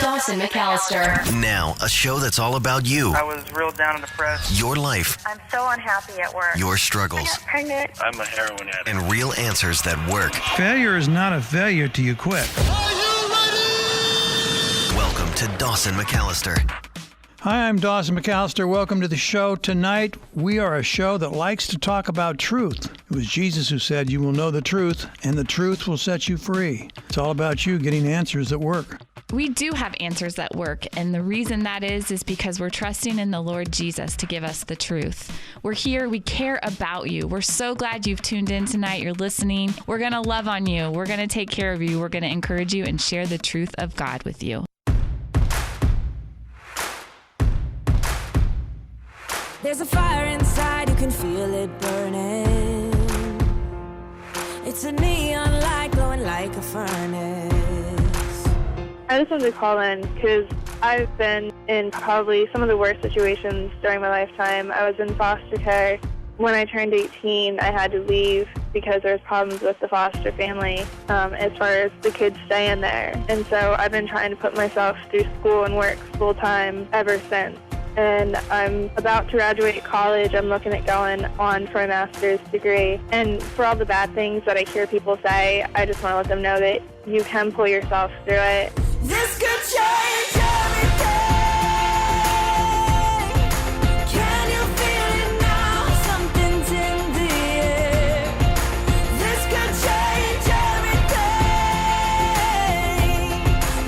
Dawson McAllister. Now, a show that's all about you. I was real down and depressed. Your life. I'm so unhappy at work. Your struggles. I got pregnant. I'm a heroin addict. And real answers that work. Failure is not a failure till you quit. Are you ready? Welcome to Dawson McAllister. Hi, I'm Dawson McAllister. Welcome to the show. Tonight, we are a show that likes to talk about truth. It was Jesus who said, "You will know the truth, and the truth will set you free." It's all about you getting answers that work. We do have answers that work, and the reason that is because we're trusting in the Lord Jesus to give us the truth. We're here. We care about you. We're so glad you've tuned in tonight. You're listening. We're going to love on you. We're going to take care of you. We're going to encourage you and share the truth of God with you. There's a fire inside, you can feel it burning. It's a neon light glowing like a furnace. I just wanted to call in because I've been in probably some of the worst situations during my lifetime. I was in foster care. When I turned 18, I had to leave because there was problems with the foster family as far as the kids staying there. And so I've been trying to put myself through school and work full time ever since. And I'm about to graduate college. I'm looking at going on for a master's degree. And for all the bad things that I hear people say, I just want to let them know that you can pull yourself through it. This could change everything. Can you feel it now? Something's in the air. This could change everything.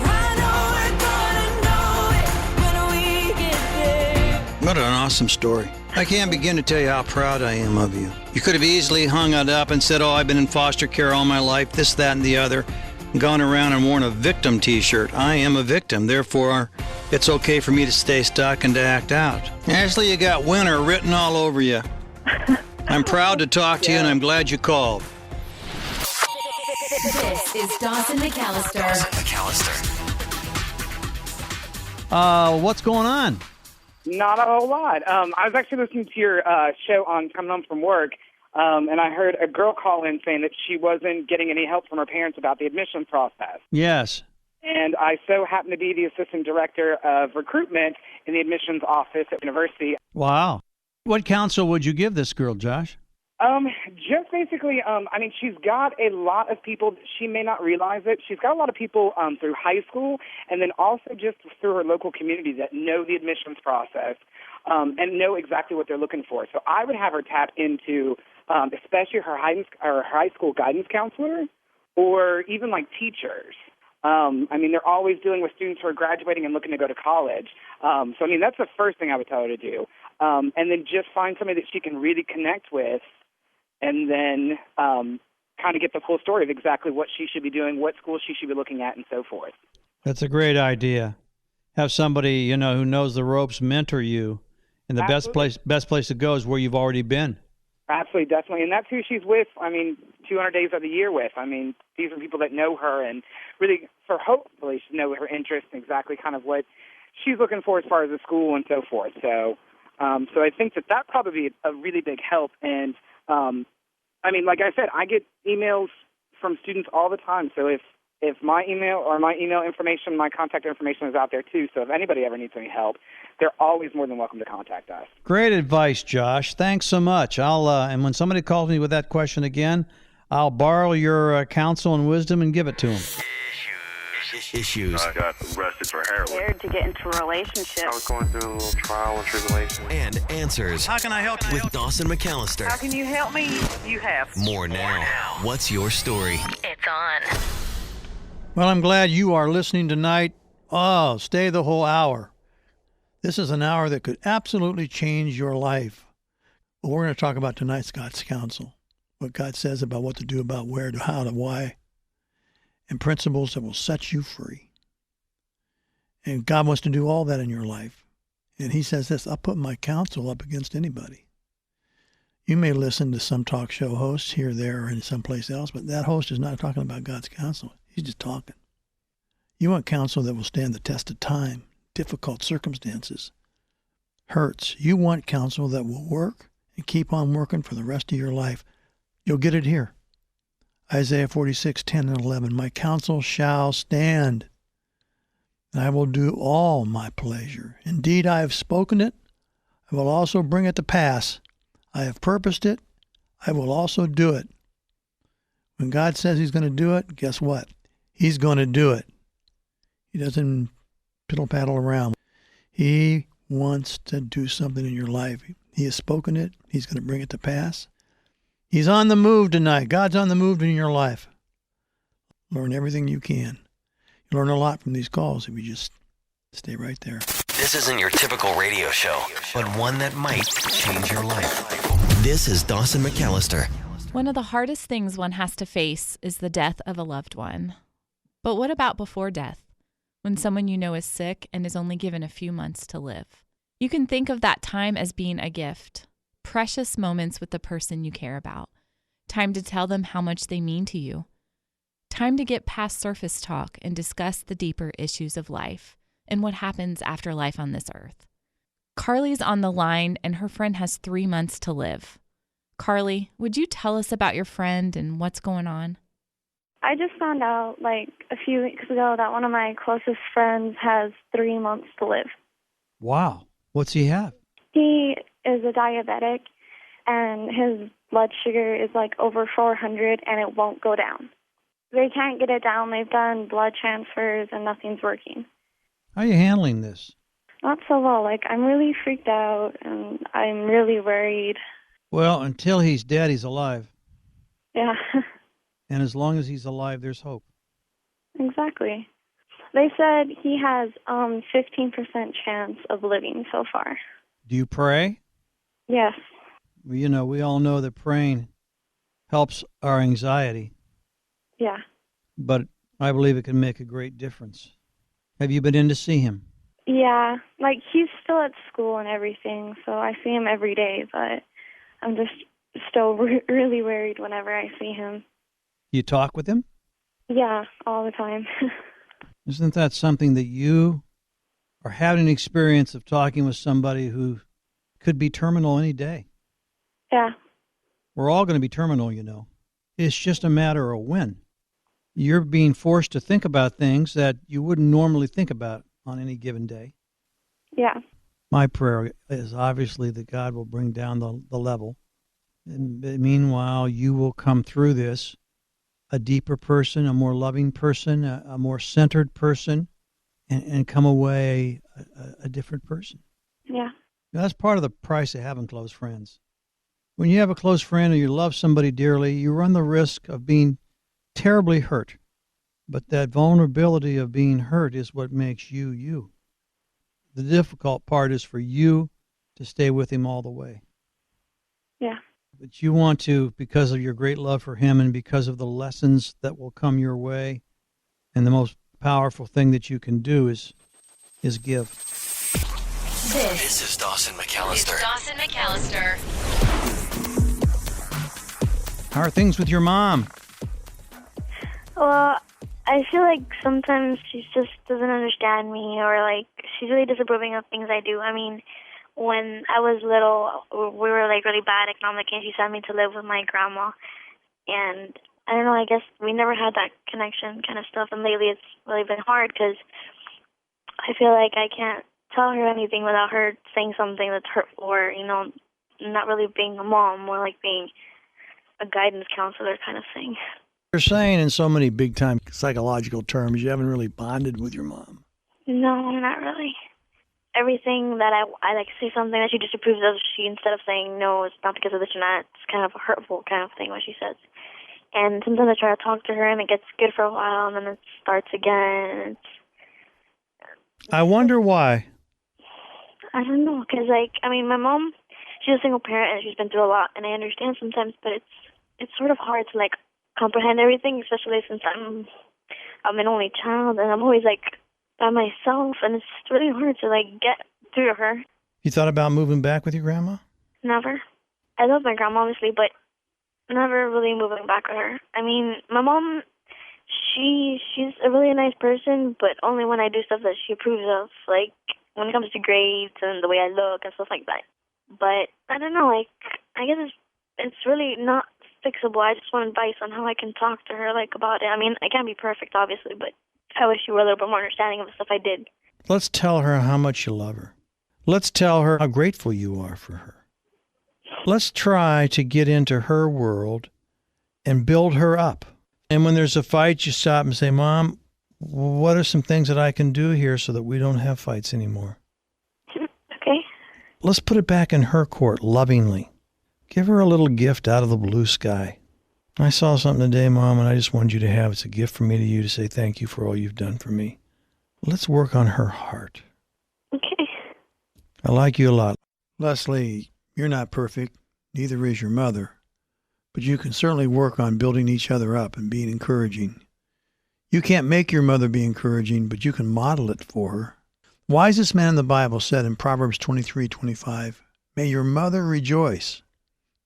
I know we're gonna know it when we get there. What an awesome story. I can't begin to tell you how proud I am of you. You could have easily hung it up and said, "Oh, I've been in foster care all my life, this, that, and the other," and gone around and worn a victim t-shirt. I am a victim, therefore it's okay for me to stay stuck and to act out. Ashley, you got winner written all over you. I'm proud to talk to you, and I'm glad you called. This is Dawson McAllister. Dawson McAllister. What's going on? Not a whole lot. I was actually listening to your show on coming home from work, and I heard a girl call in saying that she wasn't getting any help from her parents about the admissions process. Yes. And I so happen to be the assistant director of recruitment in the admissions office at the university. Wow. What counsel would you give this girl, Josh? Just basically, I mean, she's got a lot of people, she may not realize it, she's got a lot of people through high school and then also just through her local community that know the admissions process and know exactly what they're looking for. So I would have her tap into especially her high school guidance counselor or even like teachers. I mean, they're always dealing with students who are graduating and looking to go to college. So, I mean, that's the first thing I would tell her to do. And then just find somebody that she can really connect with and then kind of get the full story of exactly what she should be doing, what school she should be looking at, and so forth. That's a great idea. Have somebody, who knows the ropes mentor you. And the best place to go is where you've already been. Absolutely, definitely. And that's who she's with, 200 days of the year with. I mean, these are people that know her and really, hopefully, she know her interests and exactly kind of what she's looking for as far as the school and so forth. So I think that probably be a really big help. And, like I said, I get emails from students all the time. So if my email or my email information, my contact information is out there too. So if anybody ever needs any help, they're always more than welcome to contact us. Great advice, Josh. Thanks so much. And when somebody calls me with that question again, I'll borrow your counsel and wisdom and give it to them. Issues. I got arrested for heroin. Scared to get into a relationship. I was going through a little trial and tribulation. And answers. How can I help you? With Dawson McAllister. How can you help me? You have. More now. What's your story? It's on. Well, I'm glad you are listening tonight. Oh, stay the whole hour. This is an hour that could absolutely change your life. But we're going to talk about tonight's God's counsel, what God says about what to do, about where to, how to, why, and principles that will set you free. And God wants to do all that in your life. And he says this, I'll put my counsel up against anybody. You may listen to some talk show hosts here, there, or in someplace else, but that host is not talking about God's counsel. He's just talking. You want counsel that will stand the test of time, difficult circumstances, hurts. You want counsel that will work and keep on working for the rest of your life. You'll get it here. Isaiah 46:10 and 11. My counsel shall stand. and I will do all my pleasure. Indeed, I have spoken it. I will also bring it to pass. I have purposed it. I will also do it. When God says he's going to do it, guess what? He's going to do it. He doesn't piddle-paddle around. He wants to do something in your life. He has spoken it. He's going to bring it to pass. He's on the move tonight. God's on the move in your life. Learn everything you can. You learn a lot from these calls if you just stay right there. This isn't your typical radio show, but one that might change your life. This is Dawson McAllister. One of the hardest things one has to face is the death of a loved one. But what about before death, when someone you know is sick and is only given a few months to live? You can think of that time as being a gift, precious moments with the person you care about, time to tell them how much they mean to you, time to get past surface talk and discuss the deeper issues of life and what happens after life on this earth. Carli's on the line and her friend has 3 months to live. Carli, would you tell us about your friend and what's going on? I just found out a few weeks ago that one of my closest friends has 3 months to live. Wow. What's he have? He is a diabetic, and his blood sugar is over 400, and it won't go down. They can't get it down. They've done blood transfers, and nothing's working. How are you handling this? Not so well. I'm really freaked out, and I'm really worried. Well, until he's dead, he's alive. Yeah. And as long as he's alive, there's hope. Exactly. They said he has 15% chance of living so far. Do you pray? Yes. Well, we all know that praying helps our anxiety. Yeah. But I believe it can make a great difference. Have you been in to see him? Yeah. He's still at school and everything, so I see him every day, but I'm just still really worried whenever I see him. You talk with him? Yeah, all the time. Isn't that something that you are having an experience of talking with somebody who could be terminal any day? Yeah. We're all going to be terminal, It's just a matter of when. You're being forced to think about things that you wouldn't normally think about on any given day. Yeah. My prayer is obviously that God will bring down the level. And meanwhile, you will come through this a deeper person, a more loving person, a more centered person, and come away a different person. Yeah. That's part of the price of having close friends. When you have a close friend or you love somebody dearly, you run the risk of being terribly hurt. But that vulnerability of being hurt is what makes you, you. The difficult part is for you to stay with him all the way. Yeah. But you want to, because of your great love for him and because of the lessons that will come your way, and the most powerful thing that you can do is give. This is Dawson McAllister. Dawson McAllister. How are things with your mom? Well, I feel like sometimes she just doesn't understand me, or she's really disapproving of things I do. I mean, when I was little, we were really bad economically, and she sent me to live with my grandma. And I don't know, I guess we never had that connection kind of stuff. And lately it's really been hard because I feel like I can't tell her anything without her saying something that's hurtful, or, not really being a mom, more like being a guidance counselor kind of thing. You're saying in so many big-time psychological terms, you haven't really bonded with your mom. No, not really. Everything that I say something that she disapproves of, she, instead of saying, no, it's not because of this and that, it's kind of a hurtful kind of thing what she says. And sometimes I try to talk to her, and it gets good for a while, and then it starts again. I wonder why. I don't know, because, my mom, she's a single parent, and she's been through a lot, and I understand sometimes, but it's sort of hard to, comprehend everything, especially since I'm an only child, and I'm always, by myself, and it's really hard to, get through to her. You thought about moving back with your grandma? Never. I love my grandma, obviously, but never really moving back with her. I mean, my mom, she's a really nice person, but only when I do stuff that she approves of, when it comes to grades and the way I look and stuff like that. But I don't know, I guess it's really not fixable. I just want advice on how I can talk to her, about it. I mean, I can't be perfect, obviously, but I wish you were a little bit more understanding of the stuff I did. Let's tell her how much you love her. Let's tell her how grateful you are for her. Let's try to get into her world and build her up. And when there's a fight, you stop and say, Mom, what are some things that I can do here so that we don't have fights anymore? Okay. Let's put it back in her court lovingly. Give her a little gift out of the blue sky. I saw something today, Mom, and I just wanted you to have. It's a gift from me to you to say thank you for all you've done for me. Let's work on her heart. Okay. I like you a lot. Leslie, you're not perfect. Neither is your mother. But you can certainly work on building each other up and being encouraging. You can't make your mother be encouraging, but you can model it for her. Wisest man in the Bible said in Proverbs 23:25, may your mother rejoice.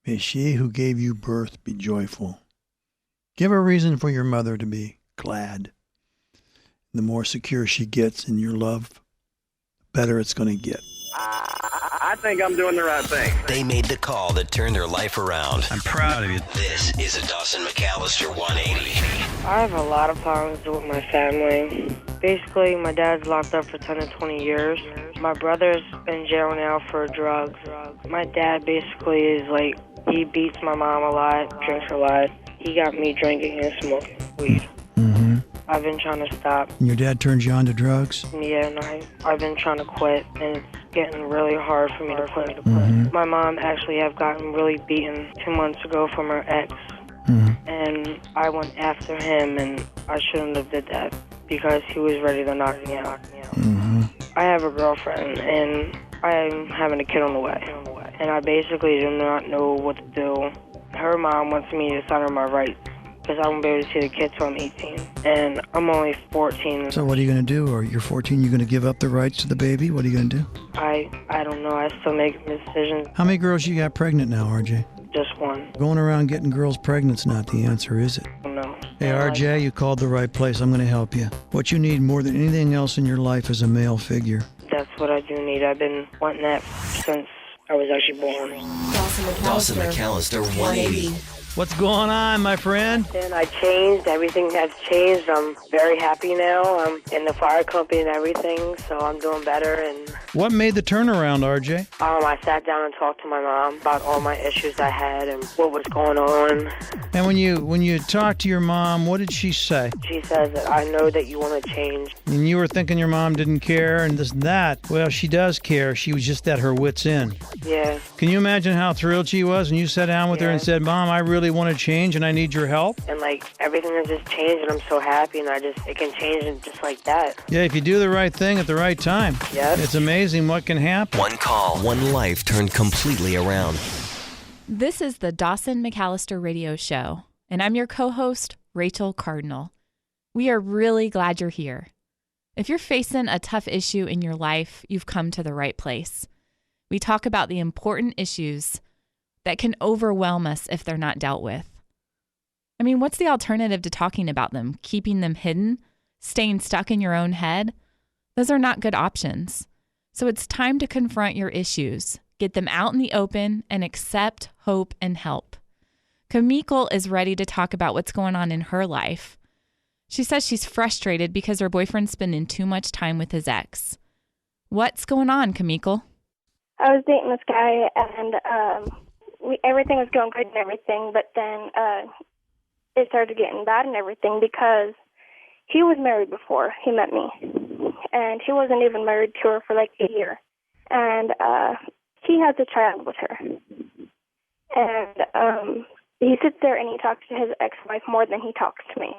May she who gave you birth be joyful. Give a reason for your mother to be glad. The more secure she gets in your love, the better it's going to get. I think I'm doing the right thing. They made the call that turned their life around. I'm proud of you. This is a Dawson McAllister 180. I have a lot of problems with my family. Basically, my dad's locked up for 10 to 20 years. My brother's in jail now for drugs. My dad basically is like, he beats my mom a lot, drinks a lot. He got me drinking and smoking weed. Mm-hmm. I've been trying to stop. And your dad turned you on to drugs? Yeah, and I've been trying to quit, and it's getting really hard for me to quit. Mm-hmm. My mom actually have gotten really beaten 2 months ago from her ex, and I went after him, and I shouldn't have did that because he was ready to knock me out. Mm-hmm. I have a girlfriend, and I'm having a kid on the way, and I basically do not know what to do. Her mom wants me to sign her my rights, because I won't be able to see the kid till I'm 18, and I'm only 14. So what are you going to do? Or you're 14, you're going to give up the rights to the baby? What are you going to do? I don't know. I still make decisions. How many girls you got pregnant now, RJ? Just one. Going around getting girls pregnant's not the answer, is it? No. Hey, RJ, you called the right place. I'm going to help you. What you need more than anything else in your life is a male figure. That's what I do need. I've been wanting that since I was actually born. Dawson McAllister 180. What's going on, my friend? And I changed. Everything has changed. I'm very happy now. I'm in the fire company and everything, so I'm doing better. And What made the turnaround, RJ? I sat down and talked to my mom about all my issues I had and what was going on. And when you talked to your mom, what did she say? She says that I know that you want to change. And you were thinking your mom didn't care and this and that. Well, she does care. She was just at her wit's end. Yeah. Can you imagine how thrilled she was when you sat down with her and said, Mom, I really want to change and I need your help? And like everything has just changed and I'm so happy and it can change just like that. Yeah, if you do the right thing at the right time. Yes. It's amazing what can happen. One call, one life turned completely around. This is the Dawson McAllister Radio Show, and I'm your co-host, Rachel Cardinal. We are really glad you're here. If you're facing a tough issue in your life, you've come to the right place. We talk about the important issues that can overwhelm us if they're not dealt with. I mean, what's the alternative to talking about them? Keeping them hidden? Staying stuck in your own head? Those are not good options. So it's time to confront your issues, get them out in the open, and accept, hope, and help. Kimeekil is ready to talk about what's going on in her life. She says she's frustrated because her boyfriend's spending too much time with his ex. What's going on, Kimeekil? I was dating this guy, and everything was going good and everything, but then it started getting bad and everything because he was married before he met me, and he wasn't even married to her for like a year, and he has a child with her, and he sits there and he talks to his ex-wife more than he talks to me.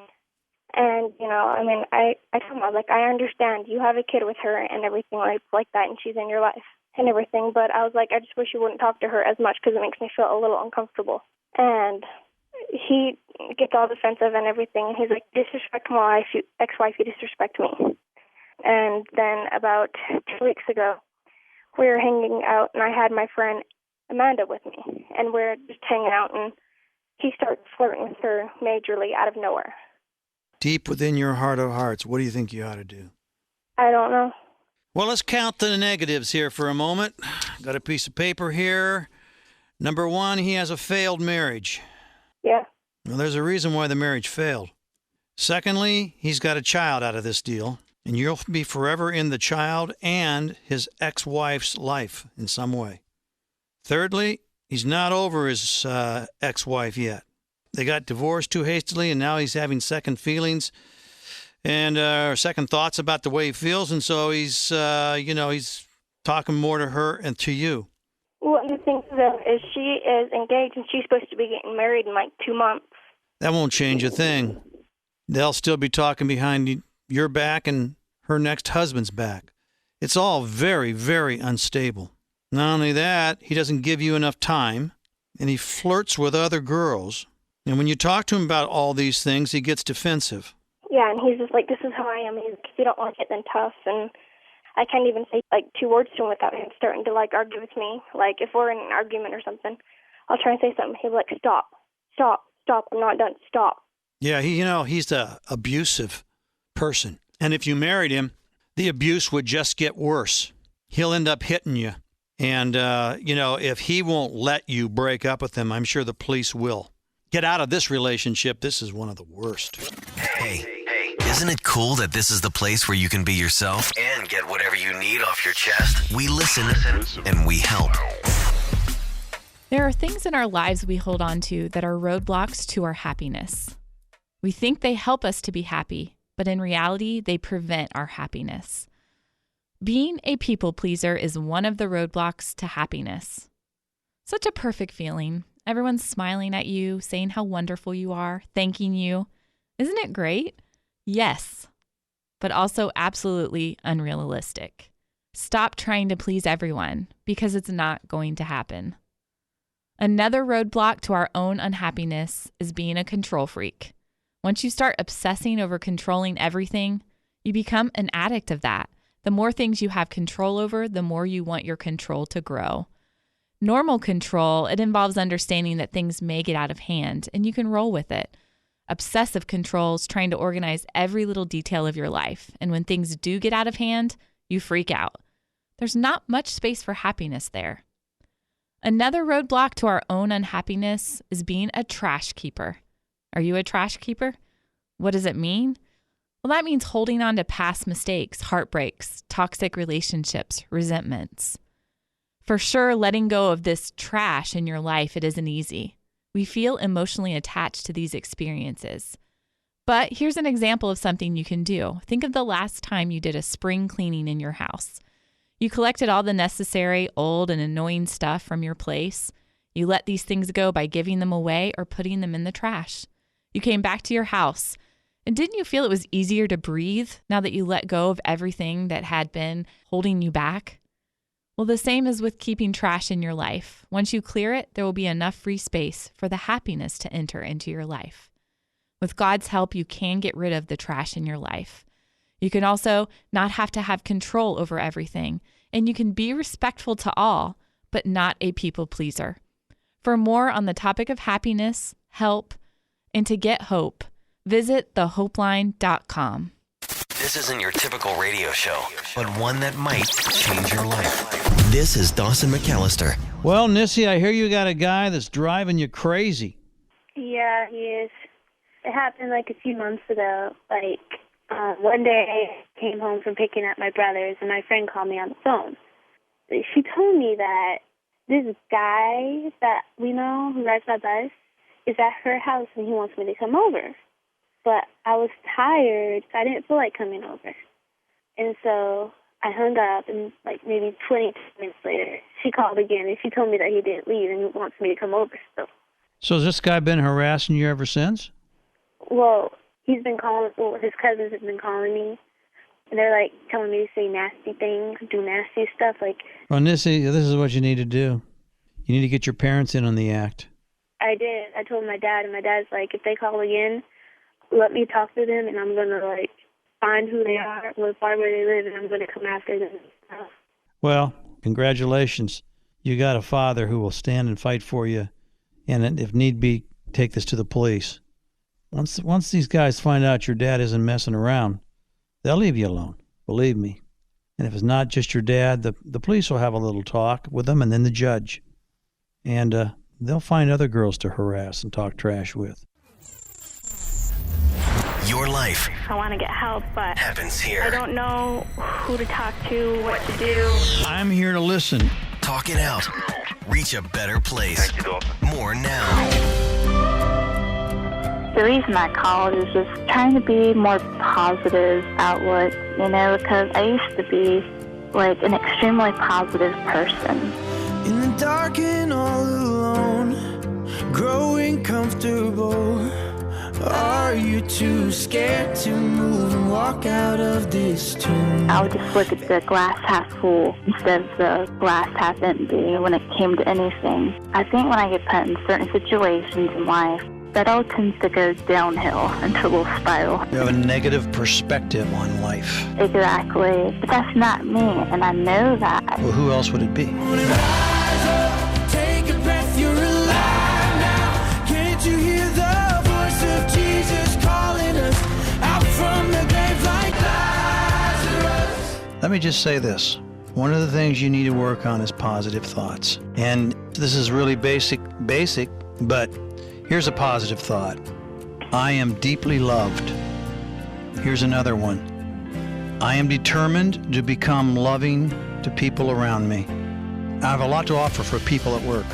And, you know, I mean, I told him, like, I understand you have a kid with her and everything like that, and she's in your life and everything, but I was like, I just wish you wouldn't talk to her as much because it makes me feel a little uncomfortable. And he gets all defensive and everything, and he's like, disrespect my ex-wife, you disrespect me. And then about 2 weeks ago, we were hanging out, and I had my friend Amanda with me, and we're just hanging out, and he starts flirting with her majorly out of nowhere. Deep within your heart of hearts, what do you think you ought to do? I don't know. Well, let's count the negatives here for a moment. Got a piece of paper here. Number one, he has a failed marriage. Yeah. Well, there's a reason why the marriage failed. Secondly, he's got a child out of this deal, and you'll be forever in the child and his ex-wife's life in some way. Thirdly, he's not over his ex-wife yet. They got divorced too hastily, and now he's having second feelings and second thoughts about the way he feels, and so he's, he's talking more to her and to you. Well, the thing though is she is engaged, and she's supposed to be getting married in like 2 months. That won't change a thing. They'll still be talking behind your back and her next husband's back. It's all very, very unstable. Not only that, he doesn't give you enough time, and he flirts with other girls. And when you talk to him about all these things, he gets defensive. Yeah, and he's just like, this is how I am. He's like, if you don't like it, then tough. And I can't even say like 2 words to him without him starting to like argue with me. Like if we're in an argument or something, I'll try and say something. He'll be like, stop, I'm not done, stop. Yeah, he's the abusive person. And if you married him, the abuse would just get worse. He'll end up hitting you. And, if he won't let you break up with him, I'm sure the police will. Get out of this relationship. This is one of the worst. Hey, isn't it cool that this is the place where you can be yourself and get whatever you need off your chest? We listen and we help. There are things in our lives we hold on to that are roadblocks to our happiness. We think they help us to be happy, but in reality, they prevent our happiness. Being a people pleaser is one of the roadblocks to happiness. Such a perfect feeling. Everyone's smiling at you, saying how wonderful you are, thanking you. Isn't it great? Yes, but also absolutely unrealistic. Stop trying to please everyone because it's not going to happen. Another roadblock to our own unhappiness is being a control freak. Once you start obsessing over controlling everything, you become an addict of that. The more things you have control over, the more you want your control to grow. Normal control, it involves understanding that things may get out of hand and you can roll with it. Obsessive control is trying to organize every little detail of your life. And when things do get out of hand, you freak out. There's not much space for happiness there. Another roadblock to our own unhappiness is being a trash keeper. Are you a trash keeper? What does it mean? Well, that means holding on to past mistakes, heartbreaks, toxic relationships, resentments. For sure, letting go of this trash in your life, it isn't easy. We feel emotionally attached to these experiences. But here's an example of something you can do. Think of the last time you did a spring cleaning in your house. You collected all the necessary, old, and annoying stuff from your place. You let these things go by giving them away or putting them in the trash. You came back to your house. And didn't you feel it was easier to breathe now that you let go of everything that had been holding you back? Well, the same is with keeping trash in your life. Once you clear it, there will be enough free space for the happiness to enter into your life. With God's help, you can get rid of the trash in your life. You can also not have to have control over everything, and you can be respectful to all, but not a people pleaser. For more on the topic of happiness, help, and to get hope, visit thehopeline.com. This isn't your typical radio show, but one that might change your life. This is Dawson McAllister. Well, Nissy, I hear you got a guy that's driving you crazy. Yeah, he is. It happened like a few months ago. One day I came home from picking up my brothers, and my friend called me on the phone. She told me that this guy that we know who rides my bus is at her house, and he wants me to come over. But I was tired, so I didn't feel like coming over. And so I hung up, and maybe 20 minutes later, she called again, and she told me that he didn't leave and he wants me to come over still. So has this guy been harassing you ever since? Well, he's been calling, his cousins have been calling me, and they're telling me to say nasty things, do nasty stuff. Well, Nissy, this is what you need to do. You need to get your parents in on the act. I did. I told my dad, and my dad's like, if they call again, let me talk to them, and I'm going to, find who they are, find where they live, and I'm going to come after them. Well, congratulations. You got a father who will stand and fight for you, and if need be, take this to the police. Once these guys find out your dad isn't messing around, they'll leave you alone, believe me. And if it's not just your dad, the police will have a little talk with them, and then the judge. And they'll find other girls to harass and talk trash with. Your life I want to get help, but happens here. I don't know who to talk to, what to do. I'm here to listen. Talk it out. Reach a better place. Thank you, Dawson. More now. The reason I called is just trying to be more positive outlook, because I used to be like an extremely positive person. In the dark and all alone, growing comfortable. Are you too scared to move and walk out of this tomb? I would just look at the glass half full instead of the glass half empty when it came to anything. I think when I get put in certain situations in life, that all tends to go downhill into a little spiral. You have a negative perspective on life. Exactly. But that's not me, and I know that. Well, who else would it be? Rise up, take a breath, you're alive now. Can't you hear the voice of Jesus calling us out from the grave like Lazarus? Let me just say this. One of the things you need to work on is positive thoughts. And this is really basic, but here's a positive thought. I am deeply loved. Here's another one. I am determined to become loving to people around me. I have a lot to offer for people at work.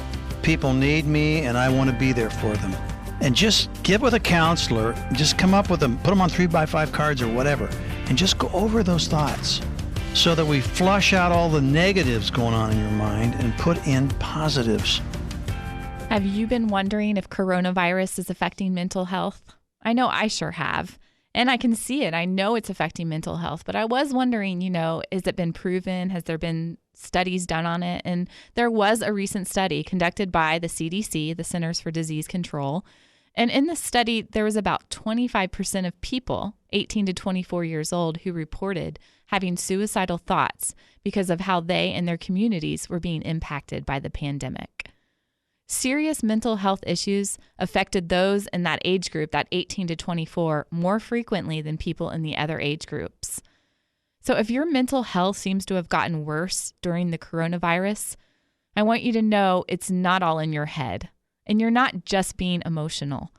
People need me, and I want to be there for them. And just get with a counselor, just come up with them, put them on 3x5 cards or whatever, and just go over those thoughts so that we flush out all the negatives going on in your mind and put in positives. Have you been wondering if coronavirus is affecting mental health? I know I sure have. And I can see it. I know it's affecting mental health. But I was wondering, has it been proven? Has there been studies done on it? And there was a recent study conducted by the CDC, the Centers for Disease Control. And in this study, there was about 25% of people 18 to 24 years old who reported having suicidal thoughts because of how they and their communities were being impacted by the pandemic. Serious mental health issues affected those in that age group, that 18 to 24, more frequently than people in the other age groups. So if your mental health seems to have gotten worse during the coronavirus, I want you to know it's not all in your head, and you're not just being emotional.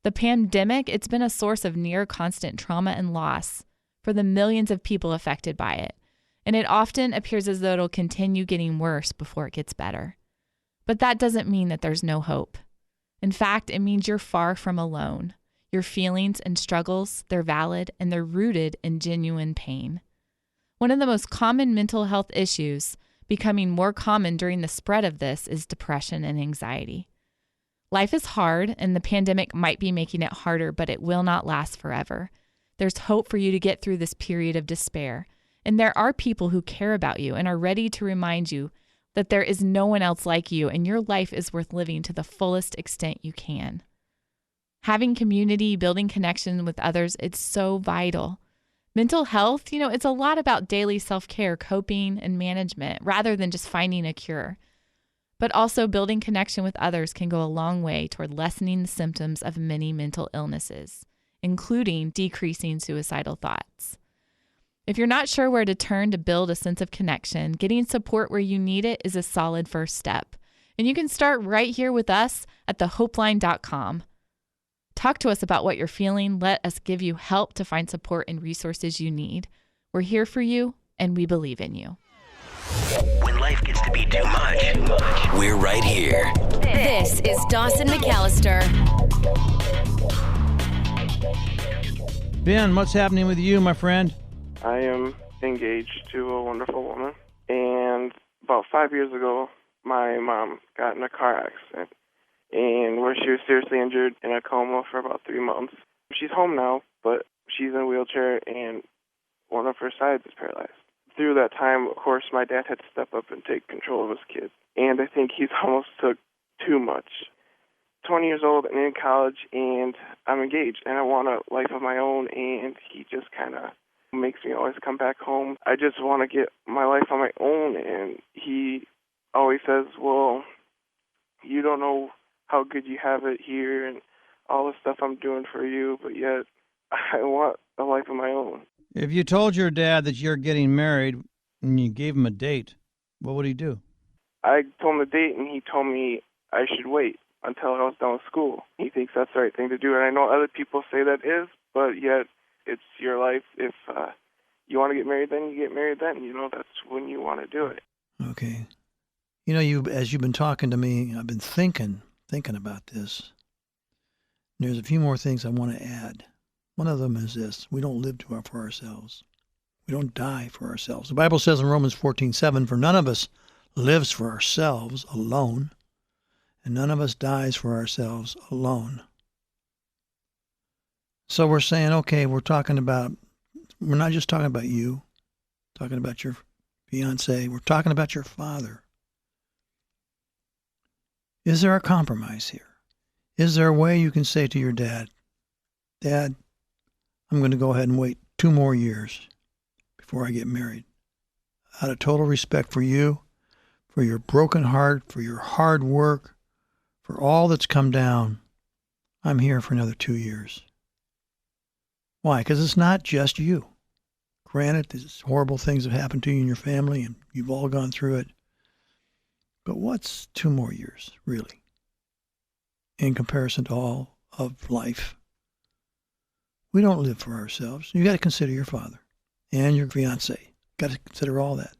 The pandemic, it's been a source of near constant trauma and loss for the millions of people affected by it, and it often appears as though it'll continue getting worse before it gets better. But that doesn't mean that there's no hope. In fact, it means you're far from alone. Your feelings and struggles, they're valid and they're rooted in genuine pain. One of the most common mental health issues, becoming more common during the spread of this, is depression and anxiety. Life is hard, and the pandemic might be making it harder, but it will not last forever. There's hope for you to get through this period of despair, and there are people who care about you and are ready to remind you that there is no one else like you, and your life is worth living to the fullest extent you can. Having community, building connection with others, it's so vital. Mental health, it's a lot about daily self-care, coping, and management, rather than just finding a cure. But also building connection with others can go a long way toward lessening the symptoms of many mental illnesses, including decreasing suicidal thoughts. If you're not sure where to turn to build a sense of connection, getting support where you need it is a solid first step. And you can start right here with us at thehopeline.com. Talk to us about what you're feeling. Let us give you help to find support and resources you need. We're here for you, and we believe in you. When life gets to be too much, we're right here. This is Dawson McAllister. Ben, what's happening with you, my friend? I am engaged to a wonderful woman, and about 5 years ago, my mom got in a car accident, and where she was seriously injured in a coma for about 3 months. She's home now, but she's in a wheelchair, and one of her sides is paralyzed. Through that time, of course, my dad had to step up and take control of his kid, and I think he's almost took too much. 20 years old and in college, and I'm engaged, and I want a life of my own, and he just kind of makes me always come back home. I just want to get my life on my own, and he always says, well, you don't know how good you have it here and all the stuff I'm doing for you, but yet I want a life of my own. If you told your dad that you're getting married and you gave him a date, what would he do? I told him the date, and he told me I should wait until I was done with school. He thinks that's the right thing to do, and I know other people say that is, but yet it's your life. If you want to get married, then you get married then. That's when you want to do it. Okay. As you've been talking to me, I've been thinking about this. There's a few more things I want to add. One of them is this: we don't live for ourselves. We don't die for ourselves. The Bible says in Romans 14:7, "For none of us lives for ourselves alone, and none of us dies for ourselves alone." So we're saying, okay, we're not just talking about you, talking about your fiance, we're talking about your father. Is there a compromise here? Is there a way you can say to your dad, "Dad, I'm going to go ahead and wait 2 more years before I get married. Out of total respect for you, for your broken heart, for your hard work, for all that's come down, I'm here for another 2 years." Why? Because it's not just you. Granted, these horrible things have happened to you and your family, and you've all gone through it. But what's 2 more years, really, in comparison to all of life? We don't live for ourselves. You got to consider your father and your fiance. Got to consider all that.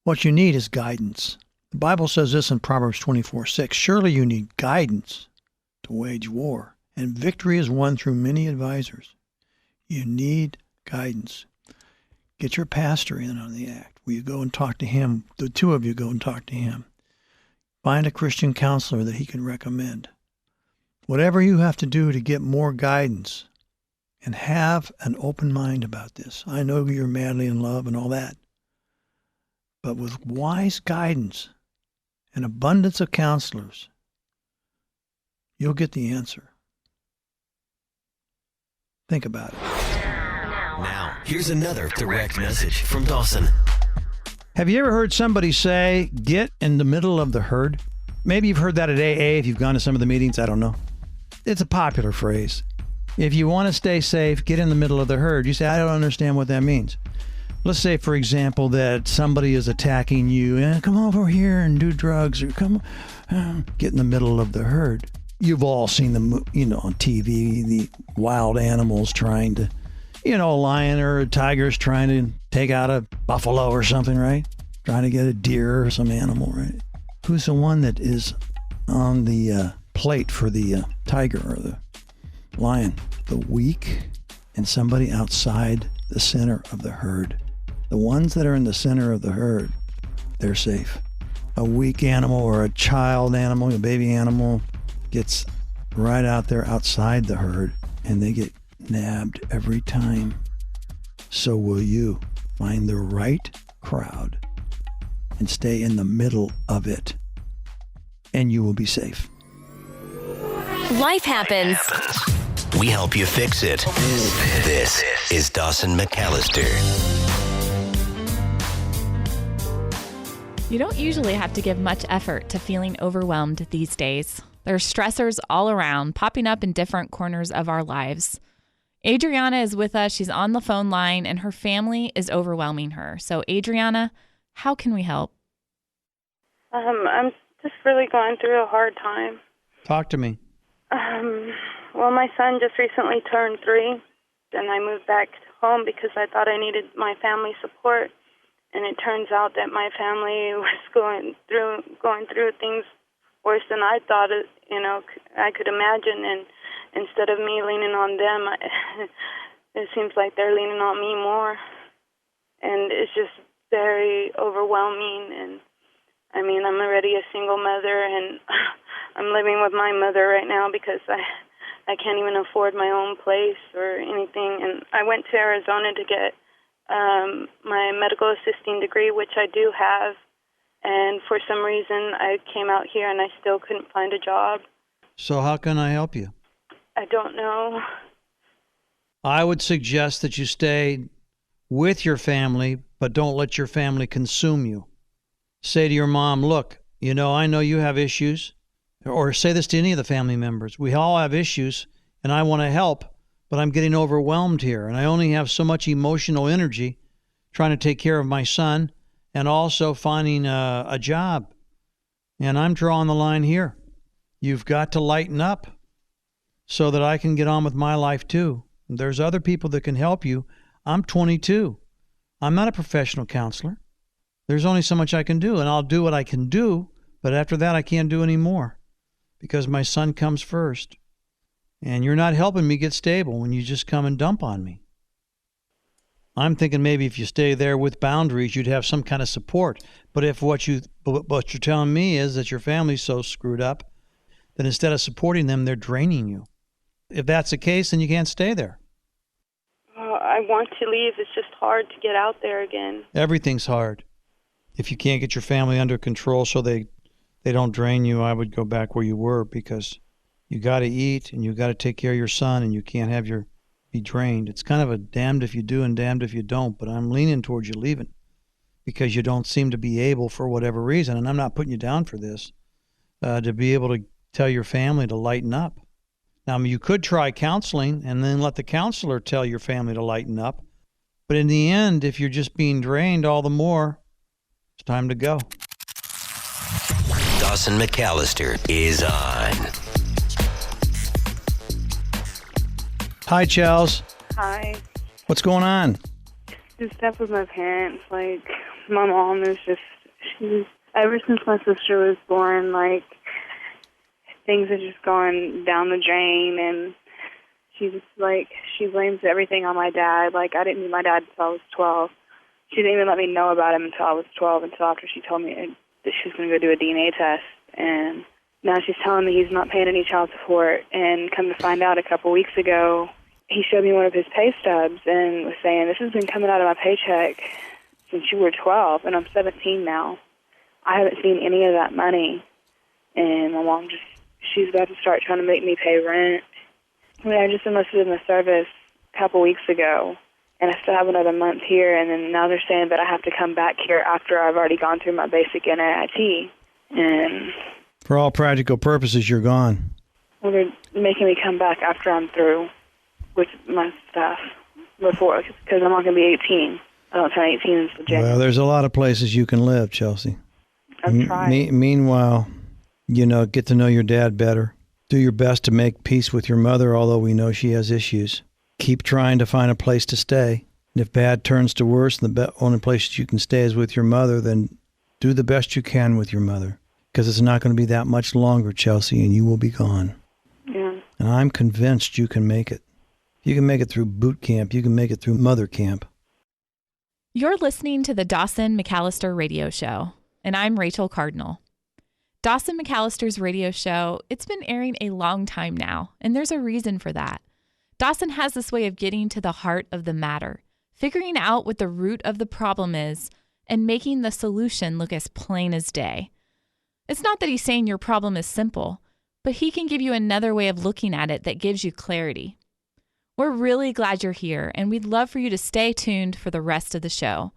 What you need is guidance. The Bible says this in Proverbs 24:6. "Surely you need guidance to wage war, and victory is won through many advisors." You need guidance. Get your pastor in on the act. Will you go and talk to him? The 2 of you go and talk to him. Find a Christian counselor that he can recommend. Whatever you have to do to get more guidance, and have an open mind about this. I know you're madly in love and all that, but with wise guidance and abundance of counselors, you'll get the answer. Think about it. Now, here's another direct message from Dawson. Have you ever heard somebody say, "Get in the middle of the herd"? Maybe you've heard that at AA if you've gone to some of the meetings. I don't know. It's a popular phrase. If you want to stay safe, get in the middle of the herd. You say, "I don't understand what that means." Let's say, for example, that somebody is attacking you and come over here and do drugs, or get in the middle of the herd. You've all seen them, on TV, the wild animals trying to, a lion or a tiger's trying to take out a buffalo or something, right? Trying to get a deer or some animal, right? Who's the one that is on the plate for the tiger or the lion? The weak and somebody outside the center of the herd. The ones that are in the center of the herd, they're safe. A weak animal or a child animal, a baby animal, gets right out there outside the herd and they get nabbed every time. So will you find the right crowd and stay in the middle of it, and you will be safe. Life happens. We help you fix it. This is Dawson McAllister. You don't usually have to give much effort to feeling overwhelmed these days. There are stressors all around, popping up in different corners of our lives. Adriana is with us. She's on the phone line, and her family is overwhelming her. So, Adriana, how can we help? I'm just really going through a hard time. Talk to me. Well, my son just recently turned 3, and I moved back home because I thought I needed my family support. And it turns out that my family was going through things worse than I thought I could imagine. And instead of me leaning on them, it seems like they're leaning on me more. And it's just very overwhelming. And I mean, I'm already a single mother, and I'm living with my mother right now because I can't even afford my own place or anything. And I went to Arizona to get my medical assisting degree, which I do have. And for some reason, I came out here and I still couldn't find a job. So how can I help you? I don't know. I would suggest that you stay with your family, but don't let your family consume you. Say to your mom, "Look, I know you have issues." Or say this to any of the family members. "We all have issues, and I want to help, but I'm getting overwhelmed here, and I only have so much emotional energy trying to take care of my son and also finding a job. And I'm drawing the line here. You've got to lighten up." so that I can get on with my life too. There's other people that can help you. I'm 22. I'm not a professional counselor. There's only so much I can do, and I'll do what I can do, but after that I can't do any more because my son comes first. And you're not helping me get stable when you just come and dump on me. I'm thinking maybe if you stay there with boundaries, you'd have some kind of support. But if what you're telling me is that your family's so screwed up, then instead of supporting them, they're draining you. If that's the case, then you can't stay there. I want to leave. It's just hard to get out there again. Everything's hard. If you can't get your family under control so they don't drain you, I would go back where you were, because you got to eat and you got to take care of your son, and you can't have be drained. It's kind of a damned if you do and damned if you don't, but I'm leaning towards you leaving because you don't seem to be able, for whatever reason, and I'm not putting you down for this, to be able to tell your family to lighten up. Now, you could try counseling and then let the counselor tell your family to lighten up, but in the end, if you're just being drained all the more, it's time to go. Dawson McAllister is on. Hi, Charles. Hi. What's going on? Just stuff with my parents. Like, my mom is just, ever since my sister was born, like, things have just gone down the drain, and she blames everything on my dad. Like, I didn't meet my dad until I was 12. She didn't even let me know about him until I was 12, until after she told me that she was going to go do a DNA test. And now she's telling me he's not paying any child support. And come to find out, a couple weeks ago, he showed me one of his pay stubs and was saying, this has been coming out of my paycheck since you were 12, and I'm 17 now. I haven't seen any of that money. And my mom she's about to start trying to make me pay rent. I mean, I just enlisted in the service a couple weeks ago, and I still have another month here, and then now they're saying that I have to come back here after I've already gone through my basic NIT. And for all practical purposes, you're gone. Well, they're making me come back after I'm through with my stuff before, because I'm not going to be 18. I don't turn 18 until January. Well, there's a lot of places you can live, Chelsea. I've tried. Meanwhile, get to know your dad better. Do your best to make peace with your mother, although we know she has issues. Keep trying to find a place to stay. And if bad turns to worse and the only place you can stay is with your mother, then do the best you can with your mother. Because it's not going to be that much longer, Chelsea, and you will be gone. Yeah. And I'm convinced you can make it. You can make it through boot camp. You can make it through mother camp. You're listening to the Dawson McAllister Radio Show, and I'm Rachel Cardinal. Dawson McAllister's radio show, it's been airing a long time now, and there's a reason for that. Dawson has this way of getting to the heart of the matter, figuring out what the root of the problem is, and making the solution look as plain as day. It's not that he's saying your problem is simple, but he can give you another way of looking at it that gives you clarity. We're really glad you're here, and we'd love for you to stay tuned for the rest of the show.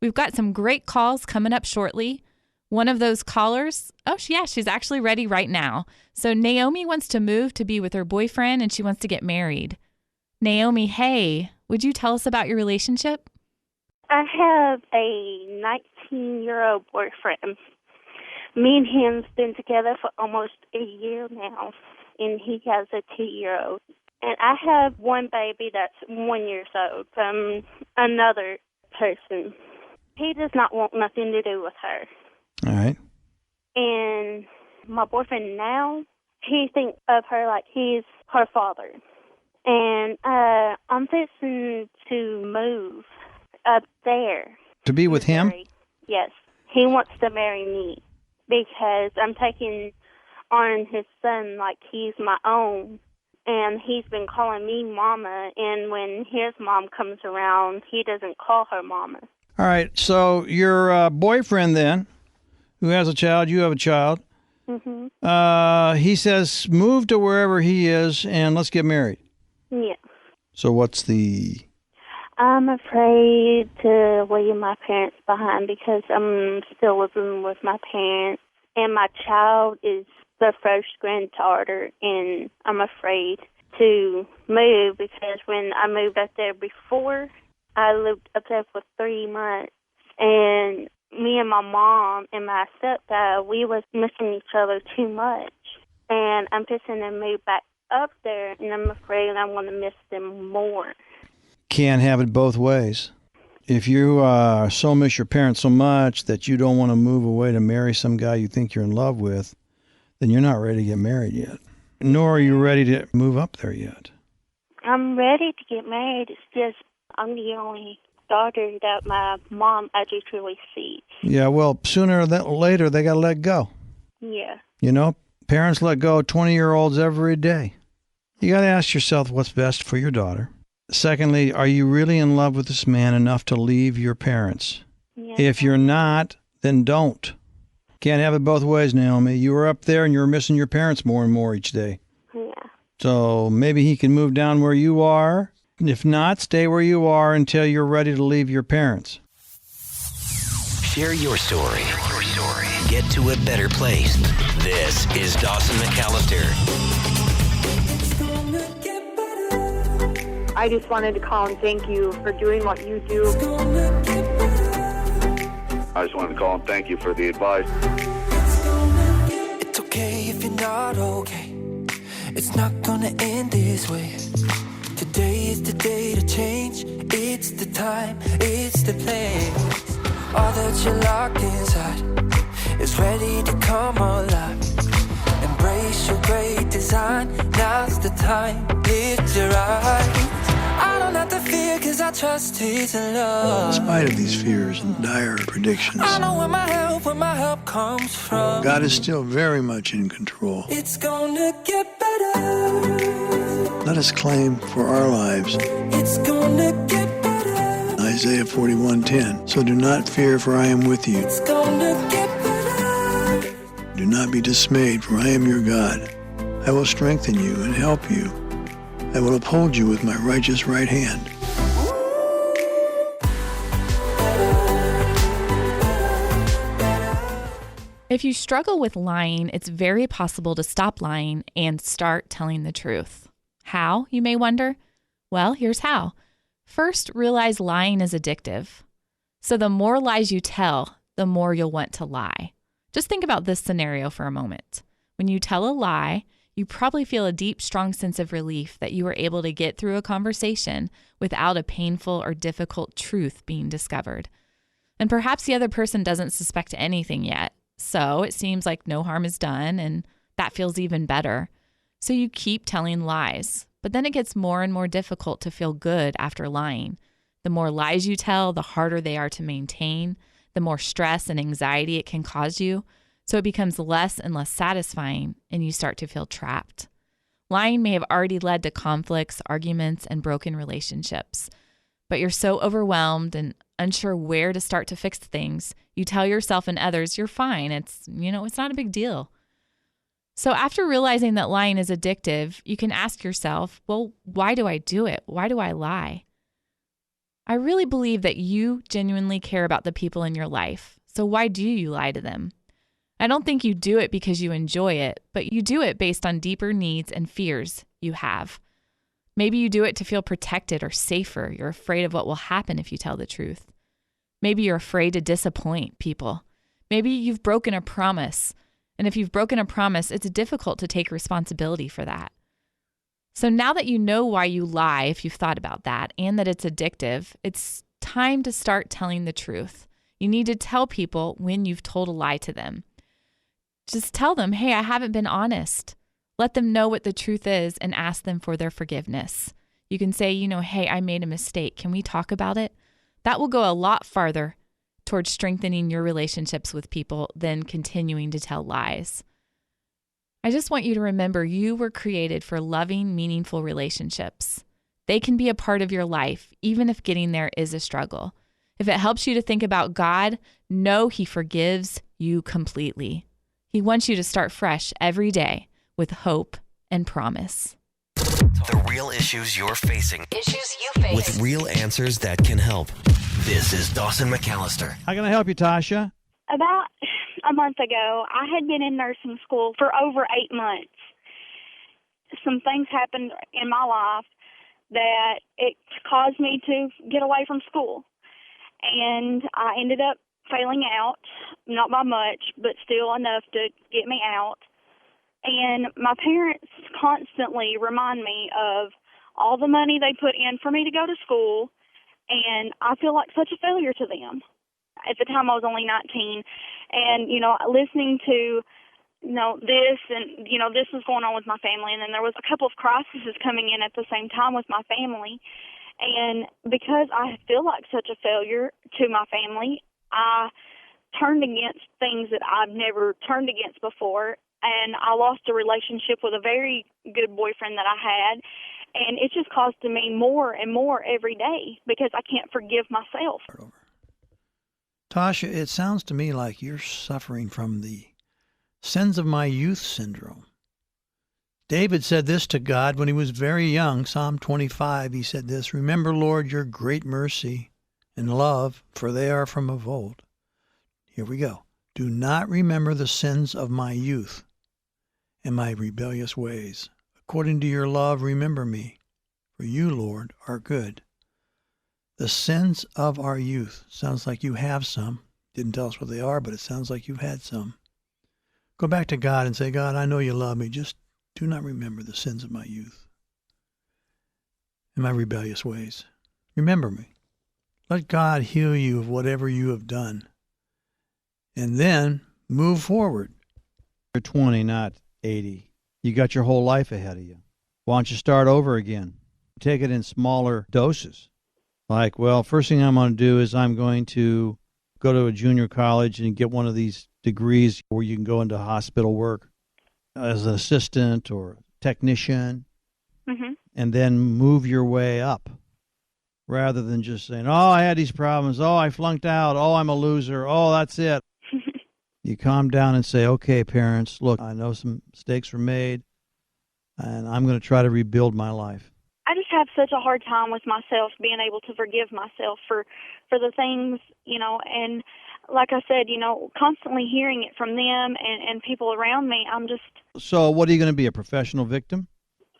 We've got some great calls coming up shortly. One of those callers, she's actually ready right now. So Naomi wants to move to be with her boyfriend, and she wants to get married. Naomi, hey, would you tell us about your relationship? I have a 19-year-old boyfriend. Me and him's been together for almost a year now, and he has a 2-year-old. And I have one baby that's 1 year old from another person. He does not want nothing to do with her. All right. And my boyfriend now, he thinks of her like he's her father. And I'm fixing to move up there. To be with him? Yes. He wants to marry me because I'm taking on his son like he's my own. And he's been calling me mama, and when his mom comes around, he doesn't call her mama. All right, so your boyfriend then, who has a child, you have a child, he says, move to wherever he is and let's get married. Yeah. So what's the... I'm afraid to leave my parents behind because I'm still living with my parents, and my child is the first granddaughter, and I'm afraid to move because when I moved up there before, I lived up there for 3 months, and me and my mom and my stepdad, we was missing each other too much, and I'm fixing to move back up there, and I'm afraid I'm going to miss them more. Can't have it both ways. If you so miss your parents so much that you don't want to move away to marry some guy you think you're in love with, then you're not ready to get married yet. Nor are you ready to move up there yet. I'm ready to get married. It's just I'm the only daughter that my mom actually truly sees. Yeah, well, sooner or later, they got to let go. Yeah. You know, parents let go of 20-year-olds every day. You got to ask yourself what's best for your daughter. Secondly, are you really in love with this man enough to leave your parents? Yeah. If you're not, then don't. Can't have it both ways, Naomi. You were up there and you were missing your parents more and more each day. Yeah. So maybe he can move down where you are. If not, stay where you are until you're ready to leave your parents. Share your story. Get to a better place. This is Dawson McAllister. I just wanted to call and thank you for doing what you do. I just wanted to call and thank you for the advice. It's okay if you're not okay. It's not gonna end this way. Today is the day to change. It's the time, it's the place. All that you're locked inside is ready to come alive. Embrace your great design. Now's the time. Lift your eyes. I don't have to fear cause I trust His love. In spite of these fears and dire predictions, I know where my help comes from. God is still very much in control. It's gonna get better. Let us claim for our lives It's gonna get better. Isaiah 41:10. So do not fear, for I am with you. It's gonna get better. Do not be dismayed, for I am your God. I will strengthen you and help you. I will uphold you with my righteous right hand. If you struggle with lying, it's very possible to stop lying and start telling the truth. How, you may wonder? Well, here's how. First, realize lying is addictive. So the more lies you tell, the more you'll want to lie. Just think about this scenario for a moment. When you tell a lie, you probably feel a deep, strong sense of relief that you were able to get through a conversation without a painful or difficult truth being discovered. And perhaps the other person doesn't suspect anything yet, so it seems like no harm is done, and that feels even better. So you keep telling lies, but then it gets more and more difficult to feel good after lying. The more lies you tell, the harder they are to maintain, the more stress and anxiety it can cause you. So it becomes less and less satisfying, and you start to feel trapped. Lying may have already led to conflicts, arguments, and broken relationships. But you're so overwhelmed and unsure where to start to fix things, you tell yourself and others you're fine. It's not a big deal. So after realizing that lying is addictive, you can ask yourself, well, why do I do it? Why do I lie? I really believe that you genuinely care about the people in your life. So why do you lie to them? I don't think you do it because you enjoy it, but you do it based on deeper needs and fears you have. Maybe you do it to feel protected or safer. You're afraid of what will happen if you tell the truth. Maybe you're afraid to disappoint people. Maybe you've broken a promise. And if you've broken a promise, it's difficult to take responsibility for that. So now that you know why you lie, if you've thought about that, and that it's addictive, it's time to start telling the truth. You need to tell people when you've told a lie to them. Just tell them, hey, I haven't been honest. Let them know what the truth is and ask them for their forgiveness. You can say, hey, I made a mistake. Can we talk about it? That will go a lot farther towards strengthening your relationships with people than continuing to tell lies. I just want you to remember you were created for loving, meaningful relationships. They can be a part of your life, even if getting there is a struggle. If it helps you to think about God, know He forgives you completely. He wants you to start fresh every day with hope and promise. The real issues you're facing. Issues you face. With real answers that can help. This is Dawson McAllister. How can I help you, Tasha? About a month ago, I had been in nursing school for over 8 months. Some things happened in my life that it caused me to get away from school. And I ended up failing out, not by much, but still enough to get me out. And my parents constantly remind me of all the money they put in for me to go to school, and I feel like such a failure to them. At the time, I was only 19, and, listening to, this and, this was going on with my family, and then there was a couple of crises coming in at the same time with my family, and because I feel like such a failure to my family, I turned against things that I've never turned against before, and I lost a relationship with a very good boyfriend that I had, and it's just costing me more and more every day because I can't forgive myself. Tasha, it sounds to me like you're suffering from the sins of my youth syndrome. David said this to God when he was very young. Psalm 25, he said this, "Remember, Lord, your great mercy and love, for they are from of old." Here we go. "Do not remember the sins of my youth and my rebellious ways. According to your love, remember me, for you, Lord, are good." The sins of our youth. Sounds like you have some. Didn't tell us what they are, but it sounds like you've had some. Go back to God and say, "God, I know you love me. Just do not remember the sins of my youth and my rebellious ways. Remember me." Let God heal you of whatever you have done. And then move forward. You're 20, not 80. You got your whole life ahead of you. Why don't you start over again? Take it in smaller doses. Like, well, first thing I'm going to do is I'm going to go to a junior college and get one of these degrees where you can go into hospital work as an assistant or technician, and then move your way up rather than just saying, "Oh, I had these problems. Oh, I flunked out. Oh, I'm a loser. Oh, that's it." You calm down and say, "Okay, parents, look, I know some mistakes were made, and I'm going to try to rebuild my life." I just have such a hard time with myself being able to forgive myself for the things, and like I said, constantly hearing it from them and people around me, I'm just... So what are you going to be, a professional victim?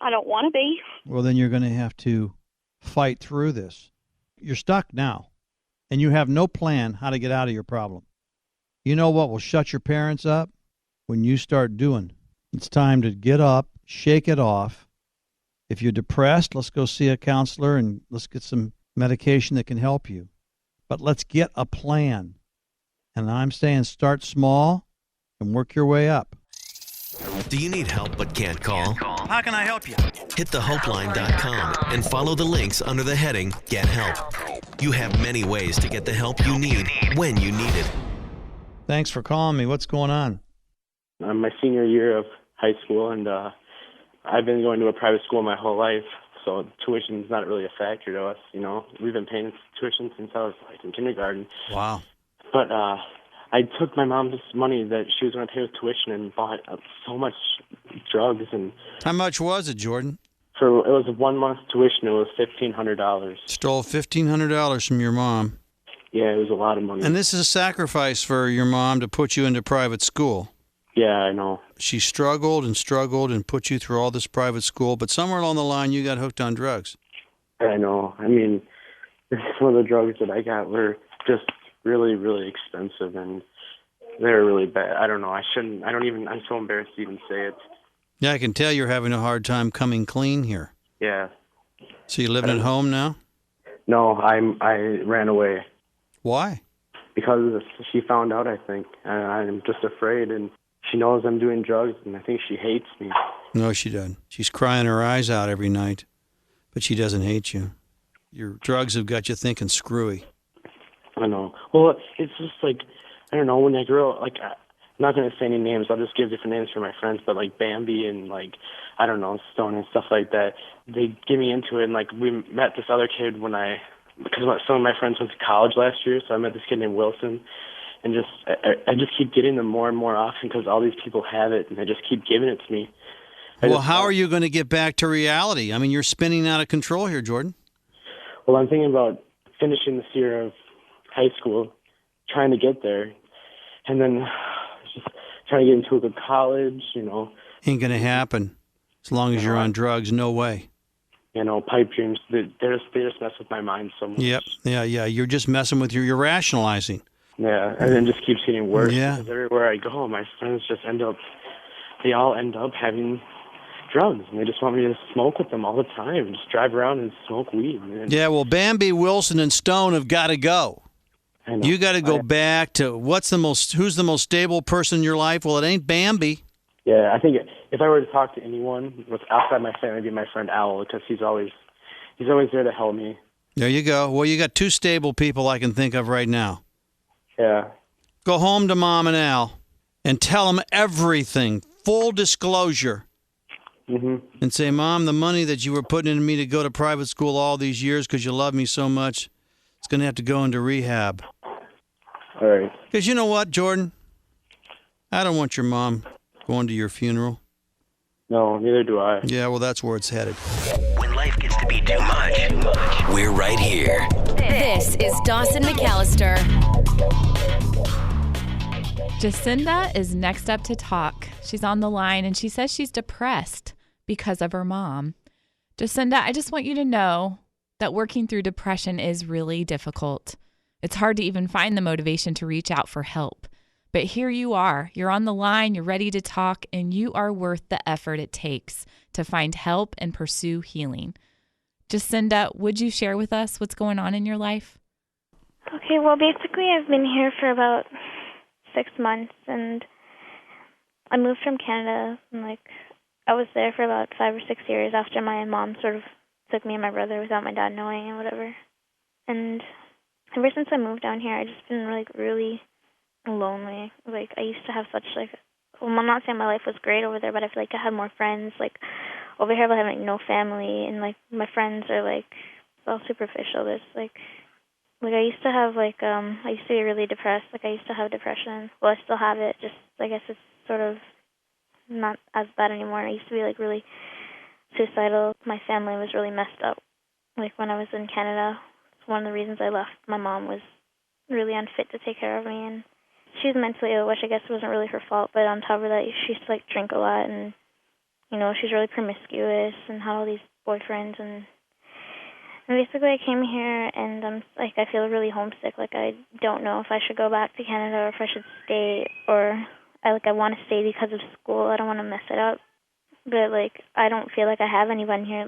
I don't want to be. Well, then you're going to have to fight through this. You're stuck now, and you have no plan how to get out of your problem. You know what will shut your parents up? When you start doing. It's time to get up, shake it off. If you're depressed, let's go see a counselor and let's get some medication that can help you. But let's get a plan. And I'm saying start small and work your way up. Do you need help but can't call? How can I help you? Hit thehelpline.com and follow the links under the heading Get Help. You have many ways to get the help you need when you need it. Thanks for calling me. What's going on? I'm my senior year of high school, and I've been going to a private school my whole life, so tuition's not really a factor to us. We've been paying tuition since I was in kindergarten. Wow. But I took my mom's money that she was going to pay with tuition and bought so much drugs. And how much was it, Jordan? It was 1 month tuition. It was $1,500. Stole $1,500 from your mom. Yeah, it was a lot of money. And this is a sacrifice for your mom to put you into private school. Yeah, I know. She struggled and put you through all this private school, but somewhere along the line you got hooked on drugs. I know. I mean, some of the drugs that I got were just really, really expensive, and they're really bad. I don't know. I'm so embarrassed to even say it. Yeah, I can tell you're having a hard time coming clean here. Yeah. So you living at home now? No, I ran away. Why? Because she found out, I think, and I'm just afraid, and she knows I'm doing drugs, and I think she hates me. No, she doesn't. She's crying her eyes out every night, but she doesn't hate you. Your drugs have got you thinking screwy. I know. Well, it's just like, I don't know, when I grew up, I'm not going to say any names, I'll just give different names for my friends, but Bambi and I don't know, Stone and stuff like that, they get me into it, and we met this other kid because some of my friends went to college last year, so I met this kid named Wilson, and I just keep getting them more and more often because all these people have it, and they just keep giving it to me. Well, how are you going to get back to reality? I mean, you're spinning out of control here, Jordan. Well, I'm thinking about finishing this year of high school, trying to get there, and then just trying to get into a good college, Ain't going to happen as long as you're on drugs. No way. Pipe dreams, they just mess with my mind so much. Yep. Yeah. You're just messing with you're rationalizing. Yeah, and then just keeps getting worse. Yeah. Because everywhere I go, my friends just end up they all end up having drugs, and they just want me to smoke with them all the time, just drive around and smoke weed. Man. Yeah, well, Bambi, Wilson, and Stone have got to go. You got to go back to who's the most stable person in your life? Well, it ain't Bambi. Yeah, I think if I were to talk to anyone outside my family, it'd be my friend Owl, because he's always there to help me. There you go. Well, you got two stable people I can think of right now. Yeah. Go home to Mom and Al and tell them everything, full disclosure. Mm-hmm. And say, Mom, the money that you were putting into me to go to private school all these years because you love me so much, it's going to have to go into rehab. All right. Because you know what, Jordan? I don't want your mom going to your funeral. No, neither do I. Yeah, well, that's where it's headed. When life gets to be too much, we're right here. This is Dawson McAllister. Jacinda is next up to talk. She's on the line, and she says she's depressed because of her mom. Jacinda, I just want you to know that working through depression is really difficult. It's hard to even find the motivation to reach out for help. But here you are. You're on the line, you're ready to talk, and you are worth the effort it takes to find help and pursue healing. Jacinda, would you share with us what's going on in your life? Okay, well, basically I've been here for about 6 months, and I moved from Canada, and I was there for about 5 or 6 years after my mom sort of took me and my brother without my dad knowing and whatever. And ever since I moved down here, I've just been really lonely. I used to have such well, I'm not saying my life was great over there, but I feel like I had more friends. Over here I have no family, and my friends are it's all superficial. There's I used to have I used to be really depressed. I used to have depression. Well, I still have it. Just I guess it's sort of not as bad anymore. I used to be really suicidal. My family was really messed up. When I was in Canada, it's one of the reasons I left. My mom was really unfit to take care of me, and she was mentally ill, which I guess wasn't really her fault. But on top of that, she used to drink a lot, and she's really promiscuous and had all these boyfriends, and basically I came here and I'm I feel really homesick. I don't know if I should go back to Canada or if I should stay, or I want to stay because of school. I don't want to mess it up, but I don't feel like I have anyone here.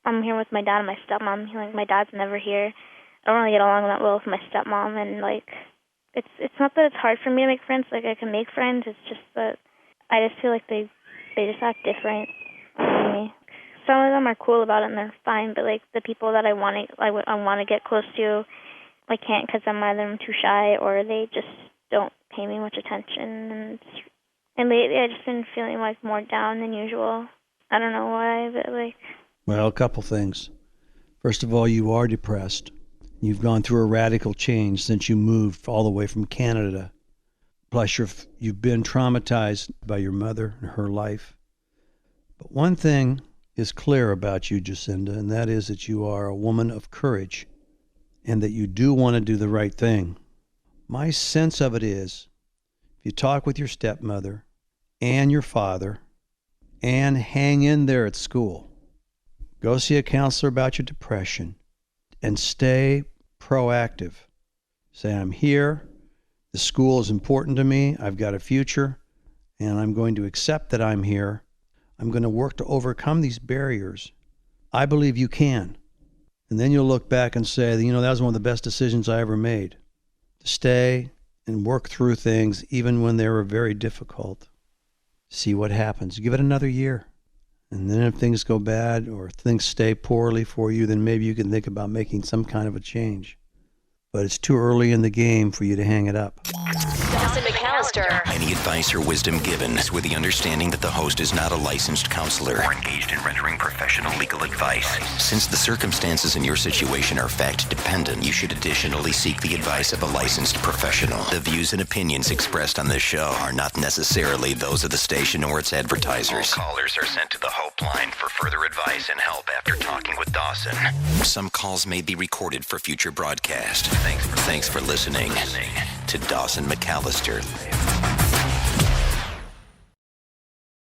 I'm here with my dad and my stepmom. My dad's never here. I don't really get along that well with my stepmom, and it's not that it's hard for me to make friends. I can make friends. It's just that I just feel they just act different from me. Some of them are cool about it and they're fine, but the people that I want to get close to, I can't because I'm too shy or they just don't pay me much attention. And lately I just been feeling more down than usual. I don't know why, but Well, a couple things. First of all, you are depressed. You've gone through a radical change since you moved all the way from Canada. Plus, you've been traumatized by your mother and her life. But one thing is clear about you, Jacinda, and that is that you are a woman of courage and that you do want to do the right thing. My sense of it is, if you talk with your stepmother and your father and hang in there at school, go see a counselor about your depression, and stay proactive. Say, I'm here, the school is important to me, I've got a future, and I'm going to accept that I'm here. I'm going to work to overcome these barriers. I believe you can. And then you'll look back and say, that was one of the best decisions I ever made. To stay and work through things even when they were very difficult. See what happens. Give it another year. And then if things go bad or things stay poorly for you, then maybe you can think about making some kind of a change. But it's too early in the game for you to hang it up. Dawson McAllister. Any advice or wisdom given is with the understanding that the host is not a licensed counselor or engaged in rendering professional legal advice. Since the circumstances in your situation are fact-dependent, you should additionally seek the advice of a licensed professional. The views and opinions expressed on this show are not necessarily those of the station or its advertisers. All callers are sent to the Hope line for further advice and help after talking with Dawson. Some calls may be recorded for future broadcast. Thanks for listening to Dawson McAllister.